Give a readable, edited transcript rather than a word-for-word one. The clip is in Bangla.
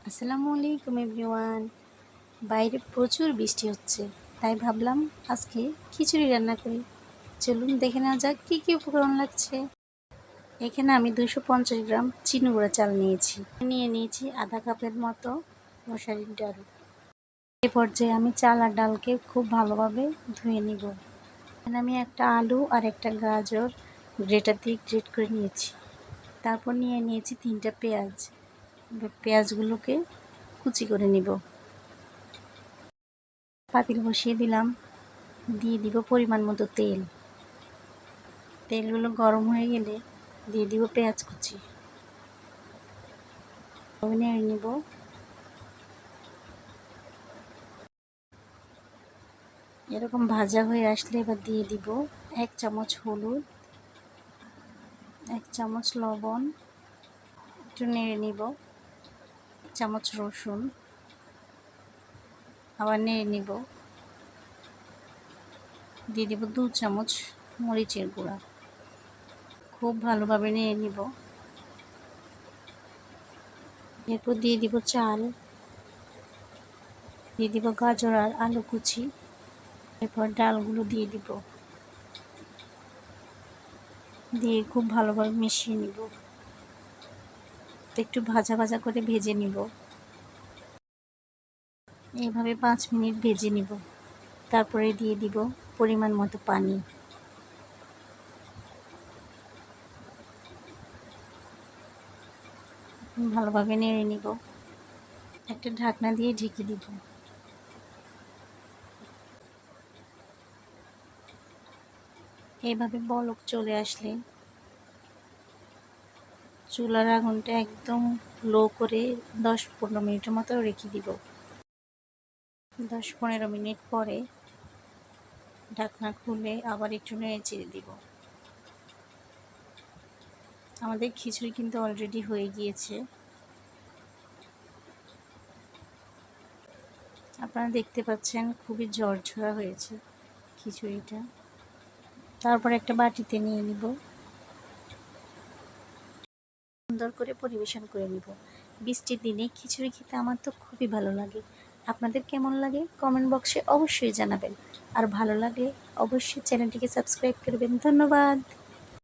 আসসালামু আলাইকুম এভরিওয়ান। বাইরে প্রচুর বৃষ্টি হচ্ছে, তাই ভাবলাম আজকে খিচুড়ি রান্না করি। চলুন দেখে নেওয়া যাক কী কী উপকরণ লাগছে। এখানে আমি 250 গ্রাম চিনি গুঁড়া চাল নিয়েছি আধা কাপের মতো মশারির ডাল। এই পর্যায়ে আমি চাল আর ডালকে খুব ভালোভাবে ধুয়ে নিব। এখানে আমি একটা আলু আর একটা গাজর গ্রেটার দিয়ে গ্রেট করে নিয়েছি। তারপর নিয়েছি 3টা পেঁয়াজ। পেঁয়াজগুলোকে কুচি করে নিব। পাতিল বসিয়ে দিলাম, দিয়ে দিব পরিমাণ মতো তেল। তেলগুলো গরম হয়ে গেলে দিয়ে দিব পেঁয়াজ কুচি, নেড়ে নিব। এরকম ভাজা হয়ে আসলে এবার দিয়ে দিব 1 চামচ হলুদ, 1 চামচ লবণ, একটু নেড়ে নিব। 1 চামচ রসুন, আবার নেড়ে নিব। দিয়ে দিব 2 চামচ মরিচের গুঁড়া, খুব ভালোভাবে নেড়ে নিব। এরপর দিয়ে দিব চাল, দিয়ে দিব গাজর আর আলু কুচি। এরপর ডালগুলো দিয়ে দিব, দিয়ে খুব ভালোভাবে মিশিয়ে নিব। একটু ভাজা ভাজা করে ভেজে নিব। এইভাবে 5 মিনিট ভেজে নিব। তারপরে দিয়ে দিব পরিমাণ মতো পানি। ভালোভাবে নেড়ে নিব। একটা ঢাকনা দিয়ে ঢেকে দিব। এইভাবে বলক চলে আসলে চুলার আগুনটা একদম লো করে 10-15 মিনিটের মতো রেখে দিব। 10-15 মিনিট পরে ঢাকনা খুলে আবার একটু নেড়ে চেড়ে দিব। আমাদের খিচুড়ি কিন্তু অলরেডি হয়ে গিয়েছে। আপনারা দেখতে পাচ্ছেন খুবই ঝরঝরা হয়েছে খিচুড়িটা। তারপর একটা বাটিতে নিয়ে নিব, সুন্দর করে পরিবেশন করে নিব। বৃষ্টির দিনে খিচুড়ি খেতে আমার তো খুবই ভালো লাগে। আপনাদের কেমন লাগে কমেন্ট বক্সে অবশ্যই জানাবেন। আর ভালো লাগলে অবশ্যই চ্যানেলটিকে সাবস্ক্রাইব করবেন। ধন্যবাদ।